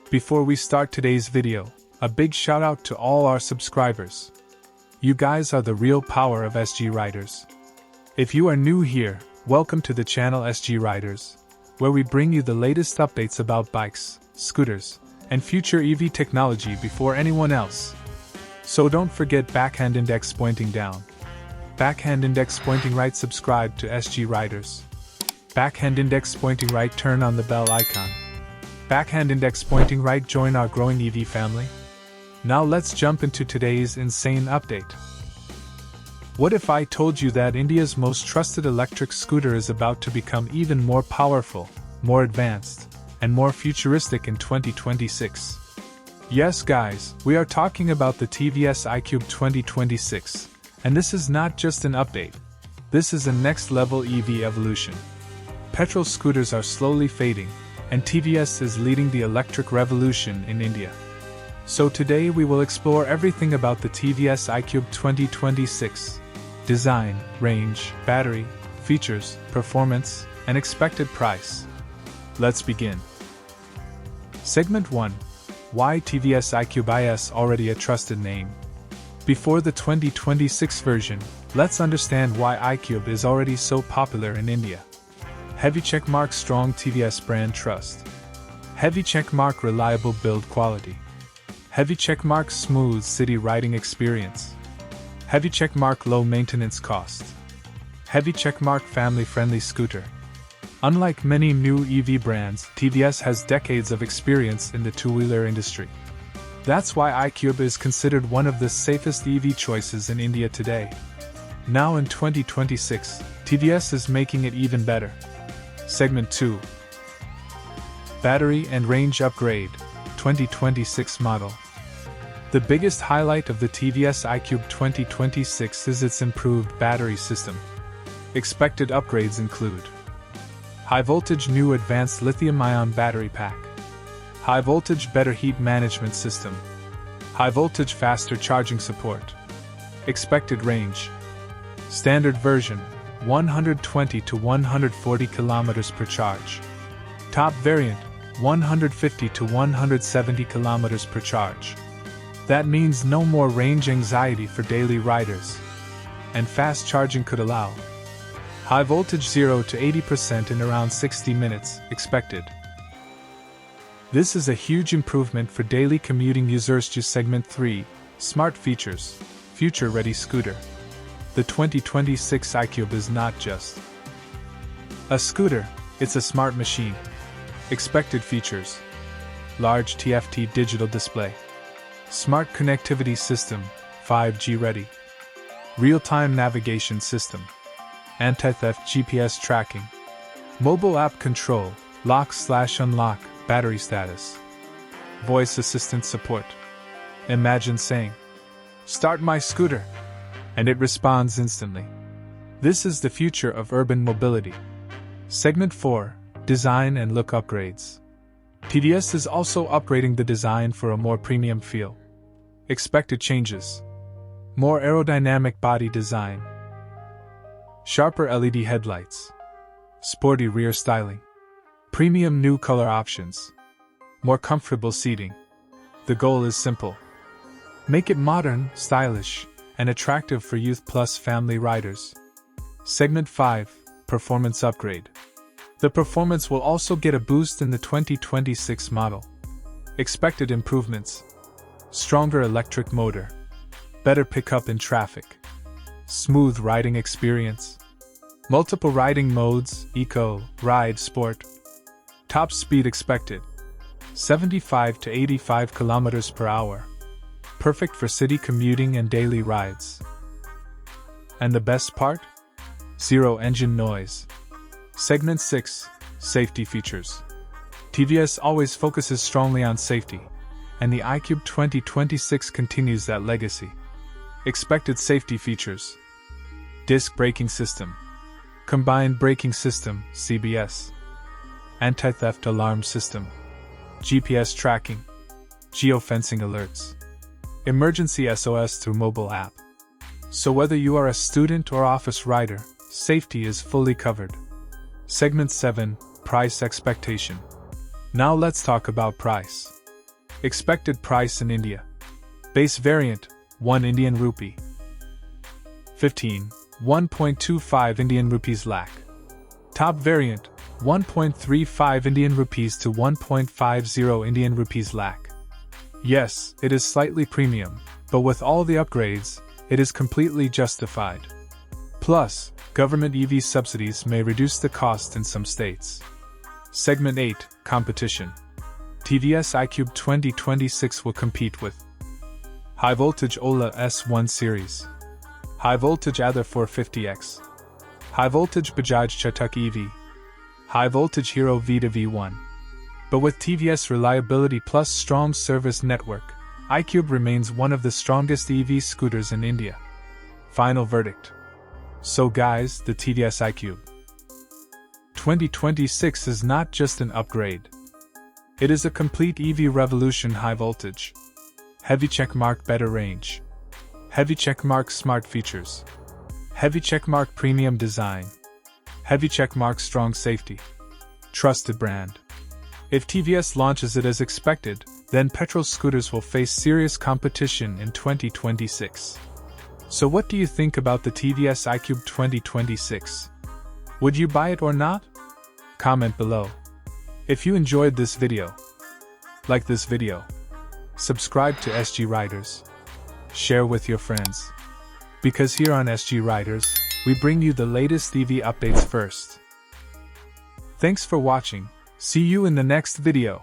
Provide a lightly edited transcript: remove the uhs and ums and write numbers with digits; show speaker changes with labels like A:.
A: Before we start today's video, a big shout out to all our subscribers. You guys are the real power of SG Riders. If you are new here, welcome to the channel SG Riders, where we bring you the latest updates about bikes, scooters, and future EV technology before anyone else. So don't forget backhand index pointing down. Backhand index pointing right, subscribe to SG Riders. Backhand index pointing right, turn on the bell icon. Backhand index pointing right, join our growing EV family. Now let's jump into today's insane update. What if I told you that India's most trusted electric scooter is about to become even more powerful, more advanced, and more futuristic in 2026? Yes guys, we are talking about the TVS iQube 2026. And this is not just an update. This is a next-level EV evolution. Petrol scooters are slowly fading, and TVS is leading the electric revolution in India. So today we will explore everything about the TVS iQube 2026. Design, range, battery, features, performance, and expected price. Let's begin. Segment 1. Why TVS iQube is already a trusted name? Before the 2026 version, let's understand why iQube is already so popular in India. Heavy checkmark, strong TVS brand trust. Heavy checkmark, reliable build quality. Heavy checkmark, smooth city riding experience. Heavy checkmark, low maintenance cost. Heavy checkmark, family-friendly scooter. Unlike many new EV brands, TVS has decades of experience in the two-wheeler industry. That's why iQube is considered one of the safest EV choices in India today. Now in 2026, TVS is making it even better. Segment 2. Battery and range upgrade, 2026 model. The biggest highlight of the TVS iQube 2026 is its improved battery system. Expected upgrades include high voltage new advanced lithium-ion battery pack. High voltage better heat management system. High voltage faster charging support. Expected range. Standard version, 120 to 140 km per charge. Top variant, 150 to 170 km per charge. That means no more range anxiety for daily riders. And fast charging could allow high voltage 0 to 80% in around 60 minutes, expected. This is a huge improvement for daily commuting users. To Segment 3, Smart Features, Future-Ready Scooter. The 2026 iQube is not just a scooter, it's a smart machine. Expected features: large TFT digital display, smart connectivity system, 5G ready, real-time navigation system, anti-theft GPS tracking, mobile app control, lock/unlock, battery status, voice assistant support. Imagine saying, "Start my scooter," and it responds instantly. This is the future of urban mobility. Segment 4. Design and look upgrades. TVS is also upgrading the design for a more premium feel. Expected changes: more aerodynamic body design, sharper LED headlights, sporty rear styling, premium new color options, more comfortable seating. The goal is simple: make it modern, stylish, and attractive for youth plus family riders. Segment 5. Performance upgrade. The performance will also get a boost in the 2026 model. Expected improvements: stronger electric motor, better pickup in traffic, smooth riding experience, multiple riding modes, eco, ride, sport. Top speed expected: 75 to 85 km per hour. Perfect for city commuting and daily rides. And the best part? Zero engine noise. Segment 6. Safety features. TVS always focuses strongly on safety, and the iQube 2026 continues that legacy. Expected safety features: disc braking system, combined braking system, CBS, anti-theft alarm system, GPS tracking, geofencing alerts, emergency SOS through mobile app. So whether you are a student or office rider, safety is fully covered. Segment 7. Price expectation. Now let's talk about price. Expected price in India. Base variant, 1 Indian rupee. 15, 1.25 Indian rupees lakh. Top variant, 1.35 Indian rupees to 1.50 Indian rupees lakh. Yes, it is slightly premium, but with all the upgrades, it is completely justified. Plus, government EV subsidies may reduce the cost in some states. Segment 8, Competition. TVS iQube 2026 will compete with High Voltage Ola S1 Series, High Voltage Ather 450X, High Voltage Bajaj Chetak EV, High Voltage Hero Vita V1. But with TVS reliability plus strong service network, iQube remains one of the strongest EV scooters in India. Final verdict. So guys, the TVS iQube 2026 is not just an upgrade. It is a complete EV revolution. High voltage, heavy checkmark better range, heavy checkmark smart features, heavy checkmark premium design, heavy checkmark strong safety. Trusted brand. If TVS launches it as expected, then petrol scooters will face serious competition in 2026. So what do you think about the TVS iQube 2026? Would you buy it or not? Comment below. If you enjoyed this video, like this video, subscribe to SG Riders, share with your friends. Because here on SG Riders, we bring you the latest EV updates first. Thanks for watching. See you in the next video.